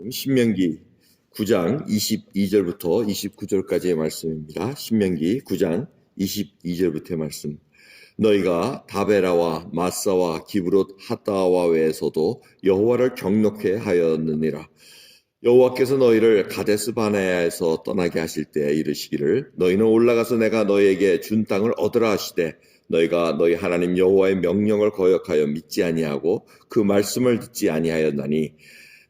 신명기 9장 22절부터 29절까지의 말씀입니다. 신명기 9장 22절부터의 말씀. 너희가 다베라와 마사와 기브롯 핫다와 외에서도 여호와를 경노케 하였느니라. 여호와께서 너희를 가데스 바네아에서 떠나게 하실 때 이르시기를 너희는 올라가서 내가 너희에게 준 땅을 얻으라 하시되 너희가 너희 하나님 여호와의 명령을 거역하여 믿지 아니하고 그 말씀을 듣지 아니하였나니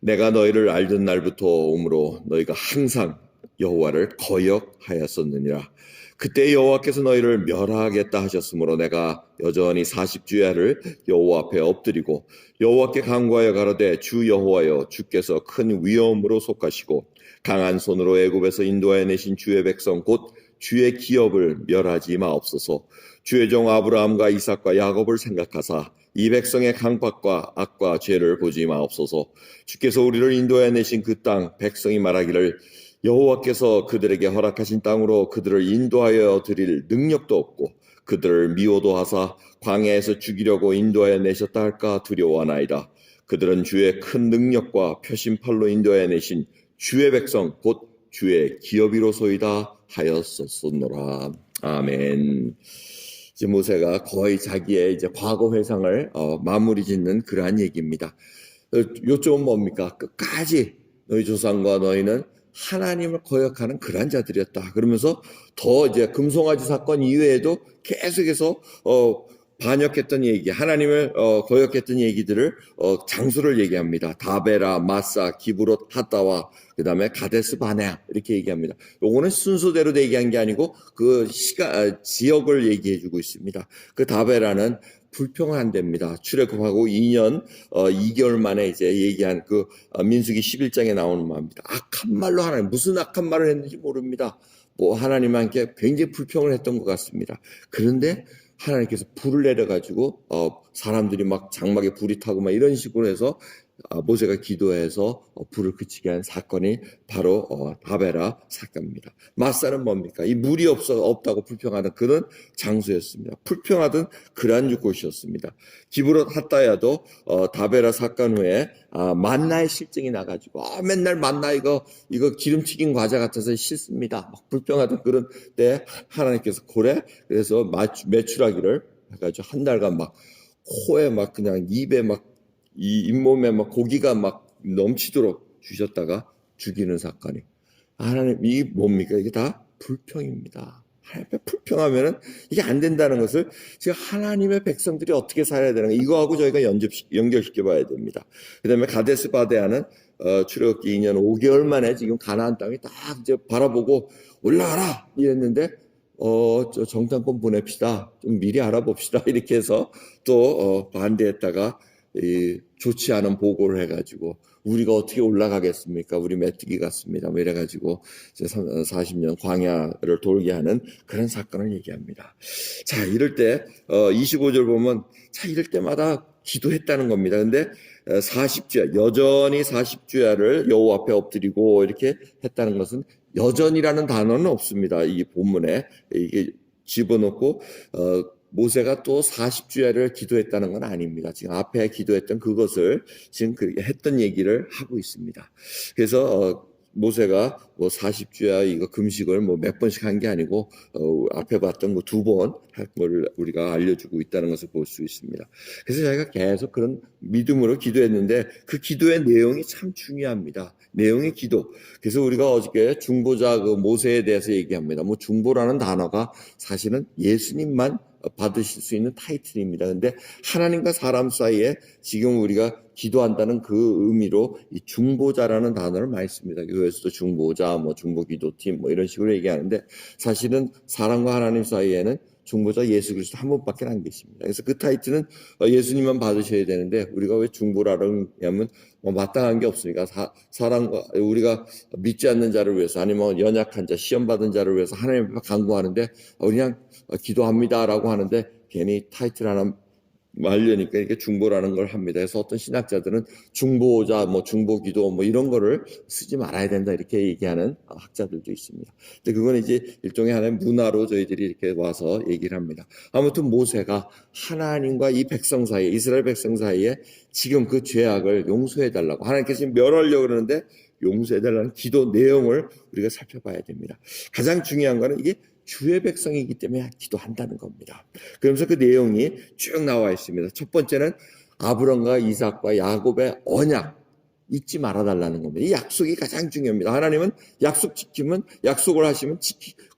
내가 너희를 알던 날부터 오므로 너희가 항상 여호와를 거역하였었느니라. 그때 여호와께서 너희를 멸하겠다 하셨으므로 내가 여전히 40주야를 여호와 앞에 엎드리고 여호와께 간구하여 가로되 주 여호와여 주께서 큰 위엄으로 속하시고 강한 손으로 애굽에서 인도하여 내신 주의 백성 곧 주의 기업을 멸하지 마옵소서. 주의 종 아브라함과 이삭과 야곱을 생각하사 이 백성의 강박과 악과 죄를 보지 마옵소서. 주께서 우리를 인도하여 내신 그 땅 백성이 말하기를 여호와께서 그들에게 허락하신 땅으로 그들을 인도하여 드릴 능력도 없고 그들을 미워도 하사 광야에서 죽이려고 인도하여 내셨다 할까 두려워하나이다. 그들은 주의 큰 능력과 표심팔로 인도하여 내신 주의 백성 곧 주의 기업이로소이다 하였었노라. 아멘. 이제 모세가 거의 자기의 이제 과거 회상을 마무리 짓는 그러한 얘기입니다. 요점은 뭡니까? 끝까지 너희 조상과 너희는 하나님을 거역하는 그런 자들이었다. 그러면서 더 이제 금송아지 사건 이외에도 계속해서 반역했던 얘기, 하나님을 거역했던 얘기들을 장수를 얘기합니다. 다베라, 마사, 기브롯, 핫다와 그 다음에 가데스 바네아 이렇게 얘기합니다. 요거는 순서대로 얘기한 게 아니고 그 지역을 얘기해주고 있습니다. 그 다베라는 불평한 데입니다. 출애굽하고 2년 2개월 만에 이제 얘기한 그 민수기 11장에 나오는 말입니다. 악한 말로 하나님 무슨 악한 말을 했는지 모릅니다. 뭐 하나님께 굉장히 불평을 했던 것 같습니다. 그런데 하나님께서 불을 내려가지고 사람들이 막 장막에 불이 타고 막 이런 식으로 해서 모세가 기도해서 불을 그치게 한 사건이 바로 다베라 사건입니다. 마사는 뭡니까? 이 물이 없다고 불평하는 그런 장소였습니다. 불평하던 그러한 곳이었습니다. 기브롯 핫다야도 다베라 사건 후에 만나의 실증이 나가지고 맨날 만나 이거 기름튀긴 과자 같아서 싫습니다. 막 불평하던 그런 때 하나님께서 그래서 메추라기를 해가지고 한 달간 막 코에 막 그냥 입에 막 이 잇몸에 막 고기가 막 넘치도록 주셨다가 죽이는 사건이. 하나님, 이게 뭡니까? 이게 다 불평입니다. 하나님께 불평하면은 이게 안 된다는 것을 지금 하나님의 백성들이 어떻게 살아야 되는 가 이거하고 저희가 연결시켜 봐야 됩니다. 그 다음에 가데스 바데아는 출애굽기 2년 5개월 만에 지금 가나안 땅이 딱 이제 바라보고 올라가라 이랬는데 저 정탐권 보냅시다. 좀 미리 알아봅시다. 이렇게 해서 또 반대했다가 좋지 않은 보고를 해가지고 우리가 어떻게 올라가겠습니까? 우리 메뚜기 같습니다. 뭐 이래가지고 이제 40년 광야를 돌게 하는 그런 사건을 얘기합니다. 자, 이럴 때 25절 보면 자, 이럴 때마다 기도했다는 겁니다. 근데 40주야, 여전히 40주야를 여호와 앞에 엎드리고 이렇게 했다는 것은 여전이라는 단어는 없습니다. 이 본문에 이게 집어넣고 모세가 또 40주야를 기도했다는 건 아닙니다. 지금 앞에 기도했던 그것을 지금 했던 얘기를 하고 있습니다. 그래서 모세가 뭐 40주야 이거 금식을 뭐 몇 번씩 한 게 아니고 앞에 봤던 거 2번 할 걸 우리가 알려주고 있다는 것을 볼 수 있습니다. 그래서 저희가 계속 그런 믿음으로 기도했는데 그 기도의 내용이 참 중요합니다. 내용의 기도. 그래서 우리가 어저께 중보자 그 모세에 대해서 얘기합니다. 뭐 중보라는 단어가 사실은 예수님만 받으실 수 있는 타이틀입니다. 근데 하나님과 사람 사이에 지금 우리가 기도한다는 그 의미로 이 중보자라는 단어를 많이 씁니다. 교회에서도 중보자, 뭐 중보기도팀 뭐 이런 식으로 얘기하는데 사실은 사람과 하나님 사이에는 중보자 예수 그리스도 한 분밖에 안 계십니다. 그래서 그 타이틀은 예수님만 받으셔야 되는데 우리가 왜 중보라는 하면 뭐 마땅한 게 없으니까 사람과 우리가 믿지 않는 자를 위해서 아니면 연약한 자, 시험 받은 자를 위해서 하나님 앞에 간구하는데 그냥 기도합니다라고 하는데 괜히 타이틀 하나 하려니까 이렇게 중보라는 걸 합니다. 그래서 어떤 신학자들은 중보자, 중보기도 이런 거를 쓰지 말아야 된다 이렇게 얘기하는 학자들도 있습니다. 근데 그건 이제 일종의 하나의 문화로 저희들이 이렇게 와서 얘기를 합니다. 아무튼 모세가 하나님과 이 백성 사이에, 이스라엘 백성 사이에 지금 그 죄악을 용서해 달라고 하나님께서 지금 멸하려고 그러는데 용서해 달라는 기도 내용을 우리가 살펴봐야 됩니다. 가장 중요한 거는 이게 주의 백성이기 때문에 기도한다는 겁니다. 그러면서 그 내용이 쭉 나와 있습니다. 첫 번째는 아브람과 이삭과 야곱의 언약 잊지 말아달라는 겁니다. 이 약속이 가장 중요합니다. 하나님은 약속 지키면, 약속을 하시면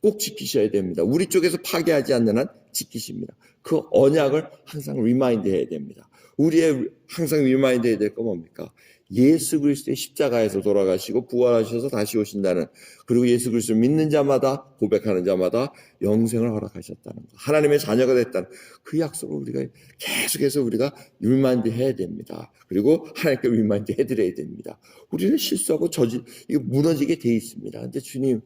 꼭 지키셔야 됩니다. 우리 쪽에서 파괴하지 않는 한 지키십니다. 그 언약을 항상 리마인드 해야 됩니다. 우리의 항상 리마인드 해야 될 건 뭡니까? 예수 그리스도의 십자가에서 돌아가시고 부활하셔서 다시 오신다는, 그리고 예수 그리스도를 믿는 자마다, 고백하는 자마다 영생을 허락하셨다는 것, 하나님의 자녀가 됐다는 그 약속을 우리가 계속해서 우리가 리마인드 해야 됩니다. 그리고 하나님께 리마인드 해드려야 됩니다. 우리는 실수하고 이거 무너지게 돼 있습니다. 근데 주님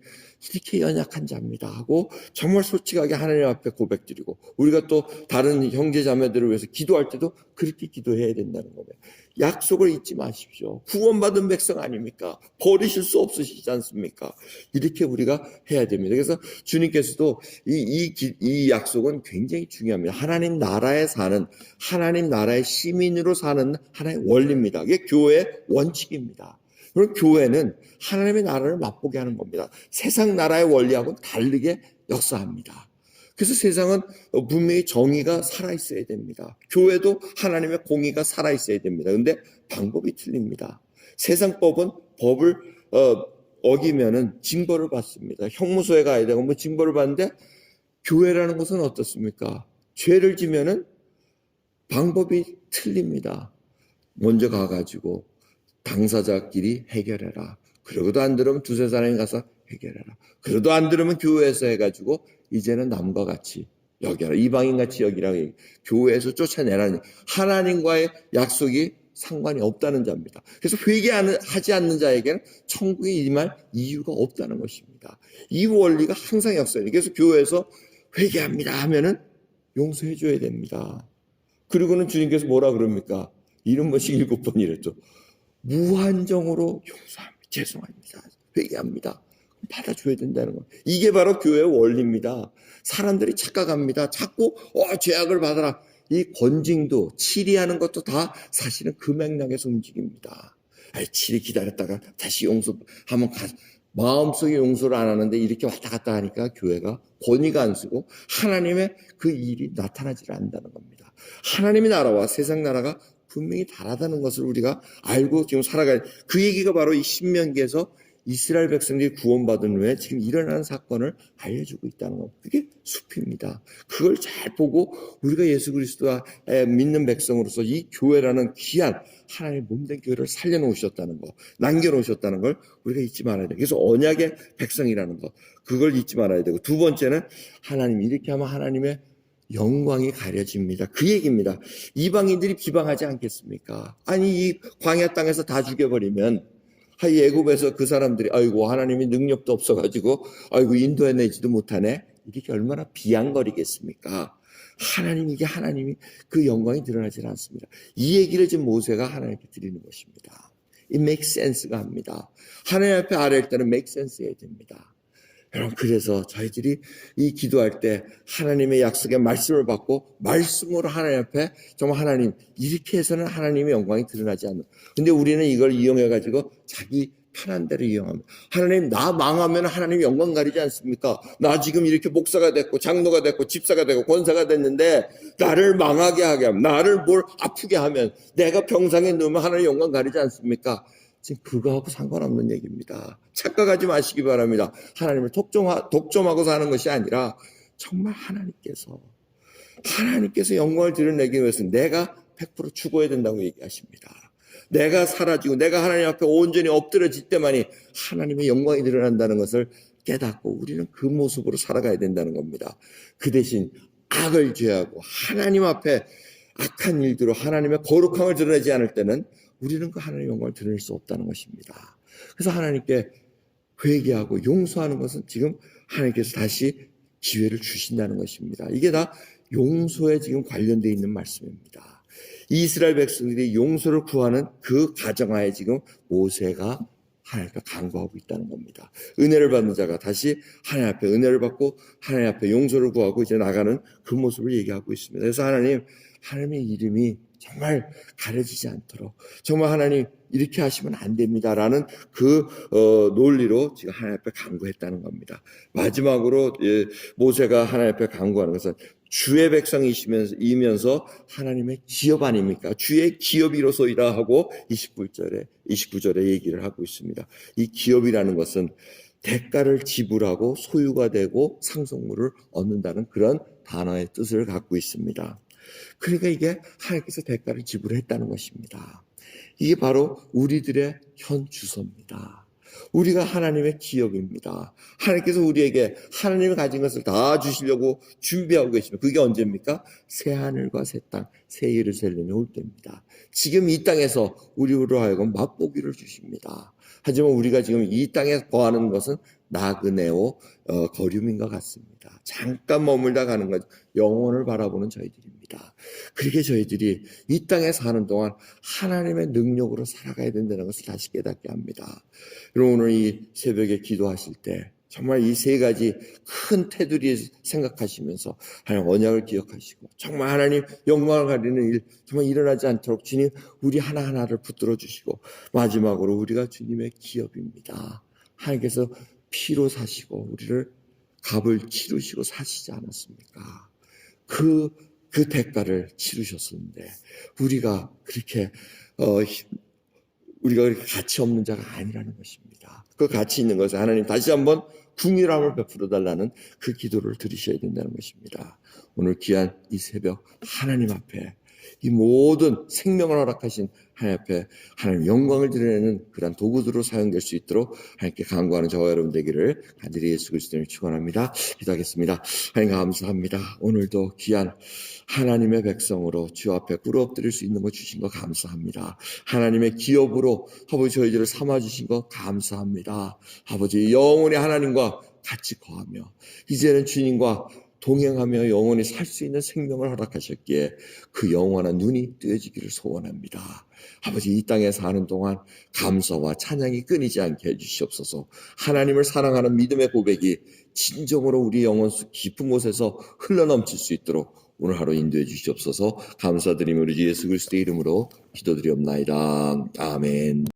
이렇게 연약한 자입니다 하고 정말 솔직하게 하나님 앞에 고백드리고, 우리가 또 다른 형제 자매들을 위해서 기도할 때도 그렇게 기도해야 된다는 겁니다. 약속을 잊지 마십시오. 구원받은 백성 아닙니까? 버리실 수 없으시지 않습니까? 이렇게 우리가 해야 됩니다. 그래서 주님께서도 이 약속은 굉장히 중요합니다. 하나님 나라에 사는, 하나님 나라의 시민으로 사는 하나의 원리입니다. 이게 교회의 원칙입니다. 그럼 교회는 하나님의 나라를 맛보게 하는 겁니다. 세상 나라의 원리하고는 다르게 역사합니다. 그래서 세상은 분명히 정의가 살아있어야 됩니다. 교회도 하나님의 공의가 살아있어야 됩니다. 그런데 방법이 틀립니다. 세상 법을 어기면은 징벌을 받습니다. 형무소에 가야 되고 징벌을 받는데, 교회라는 것은 어떻습니까? 죄를 지면은 방법이 틀립니다. 먼저 가가지고 당사자끼리 해결해라. 그러고도 안 들으면 두세 사람이 가서 해결해라. 그래도 안 들으면 교회에서 해가지고 이제는 남과 같이 여겨라. 이방인같이 여기라. 교회에서 쫓아내라니. 하나님과의 약속이 상관이 없다는 자입니다. 그래서 회개하지 않는 자에게는 천국에 임할 이유가 없다는 것입니다. 이 원리가 항상 역사해요. 그래서 교회에서 회개합니다 하면은 용서해 줘야 됩니다. 그리고는 주님께서 뭐라 그럽니까? 7번씩 7번 이랬죠. 무한정으로 용서합니다. 죄송합니다. 회개합니다. 받아줘야 된다는 거. 이게 바로 교회의 원리입니다. 사람들이 착각합니다. 자꾸 죄악을 받아라. 이 권징도 치리하는 것도 다 사실은 그 맥락에서 움직입니다. 치리 기다렸다가 다시 용서하면 마음속에 용서를 안 하는데 이렇게 왔다 갔다 하니까 교회가 권위가 안 쓰고 하나님의 그 일이 나타나지 않는다는 겁니다. 하나님의 나라와 세상 나라가 분명히 다르다는 것을 우리가 알고 지금 살아가야, 그 얘기가 바로 이 신명기에서 이스라엘 백성들이 구원받은 후에 지금 일어나는 사건을 알려주고 있다는 것. 그게 숲입니다. 그걸 잘 보고 우리가 예수 그리스도와 믿는 백성으로서 이 교회라는 귀한 하나님의 몸된 교회를 살려놓으셨다는 것, 남겨놓으셨다는 걸 우리가 잊지 말아야 돼요. 그래서 언약의 백성이라는 것, 그걸 잊지 말아야 되고, 두 번째는 하나님, 이렇게 하면 하나님의 영광이 가려집니다. 그 얘기입니다. 이방인들이 비방하지 않겠습니까? 아니, 이 광야 땅에서 다 죽여버리면, 애굽에서 그 사람들이 아이고 하나님이 능력도 없어가지고 아이고 인도해내지도 못하네, 이렇게 얼마나 비양거리겠습니까? 이게 하나님이 그 영광이 드러나지 않습니다. 이 얘기를 지금 모세가 하나님께 드리는 것입니다. It makes sense가 합니다. 하나님 앞에 아뢰일 때는 make sense 해야 됩니다. 여러분, 그래서 저희들이 이 기도할 때 하나님의 약속의 말씀을 받고 말씀으로 하나님 앞에 정말 하나님, 이렇게 해서는 하나님의 영광이 드러나지 않는. 근데 우리는 이걸 이용해가지고 자기 편한 대로 이용합니다. 하나님, 나 망하면 하나님 영광 가리지 않습니까? 나 지금 이렇게 목사가 됐고 장로가 됐고 집사가 되고 권사가 됐는데 나를 망하게 하게 하면, 나를 뭘 아프게 하면, 내가 병상에 누우면 하나님 영광 가리지 않습니까? 지금 그거하고 상관없는 얘기입니다. 착각하지 마시기 바랍니다. 하나님을 독점하고 사는 것이 아니라 정말 하나님께서 영광을 드러내기 위해서 내가 100% 죽어야 된다고 얘기하십니다. 내가 사라지고 내가 하나님 앞에 온전히 엎드려질 때만이 하나님의 영광이 드러난다는 것을 깨닫고 우리는 그 모습으로 살아가야 된다는 겁니다. 그 대신 악을 제하고 하나님 앞에 악한 일들로 하나님의 거룩함을 드러내지 않을 때는 우리는 그 하나님의 영광을 드러낼 수 없다는 것입니다. 그래서 하나님께 회개하고 용서하는 것은 지금 하나님께서 다시 기회를 주신다는 것입니다. 이게 다 용서에 지금 관련되어 있는 말씀입니다. 이스라엘 백성들이 용서를 구하는 그 가정하에 지금 모세가 하나님께 간구하고 있다는 겁니다. 은혜를 받는 자가 다시 하나님 앞에 은혜를 받고 하나님 앞에 용서를 구하고 이제 나가는 그 모습을 얘기하고 있습니다. 그래서 하나님의 이름이 정말 가려지지 않도록 정말 하나님 이렇게 하시면 안 됩니다라는 그 논리로 지금 하나님 앞에 간구했다는 겁니다. 마지막으로 모세가 하나님 앞에 간구하는 것은 주의 백성이시면서 하나님의 기업 아닙니까? 주의 기업이로소이다 하고 29절에 얘기를 하고 있습니다. 이 기업이라는 것은 대가를 지불하고 소유가 되고 상속물을 얻는다는 그런 단어의 뜻을 갖고 있습니다. 그러니까 이게 하나님께서 대가를 지불했다는 것입니다. 이게 바로 우리들의 현 주소입니다. 우리가 하나님의 기업입니다. 하나님께서 우리에게 하나님이 가진 것을 다 주시려고 준비하고 계십니다. 그게 언제입니까? 새 하늘과 새 땅, 새 예루살렘이 올 때입니다. 지금 이 땅에서 우리로 하여금 맛보기를 주십니다. 하지만 우리가 지금 이 땅에 거하는 것은 나그네오 거류민과 같습니다. 잠깐 머물다 가는 것, 영혼을 바라보는 저희들입니다. 그렇게 저희들이 이 땅에 사는 동안 하나님의 능력으로 살아가야 된다는 것을 다시 깨닫게 합니다. 여러분 오늘 이 새벽에 기도하실 때 정말 이 세 가지 큰 테두리 생각하시면서 하나님 언약을 기억하시고 정말 하나님 영광을 가리는 일 정말 일어나지 않도록 주님 우리 하나하나를 붙들어 주시고 마지막으로 우리가 주님의 기업입니다. 하나님께서 피로 사시고 우리를 값을 치르시고 사시지 않았습니까? 그 대가를 치르셨었는데 우리가 그렇게 가치 없는 자가 아니라는 것입니다. 그 가치 있는 것을 하나님 다시 한번 긍휼함을 베풀어 달라는 그 기도를 드리셔야 된다는 것입니다. 오늘 귀한 이 새벽 하나님 앞에 이 모든 생명을 허락하신 하나님 앞에 하나님 영광을 드러내는 그런 도구들로 사용될 수 있도록 하나님께 간구하는 저와 여러분 되기를 간절히 예수 그리스도를 축원합니다. 기도하겠습니다. 하나님 감사합니다. 오늘도 귀한 하나님의 백성으로 주 앞에 꿇어 엎드릴 수 있는 것 주신 거 감사합니다. 하나님의 기업으로 아버지 저희들을 삼아주신 거 감사합니다. 아버지 영원히 하나님과 같이 거하며 이제는 주님과 동행하며 영원히 살 수 있는 생명을 허락하셨기에 그 영원한 눈이 뜨여지기를 소원합니다. 아버지 이 땅에 사는 동안 감사와 찬양이 끊이지 않게 해주시옵소서. 하나님을 사랑하는 믿음의 고백이 진정으로 우리 영혼 깊은 곳에서 흘러넘칠 수 있도록 오늘 하루 인도해 주시옵소서. 감사드리며 우리 예수 그리스도의 이름으로 기도드리옵나이다. 아멘.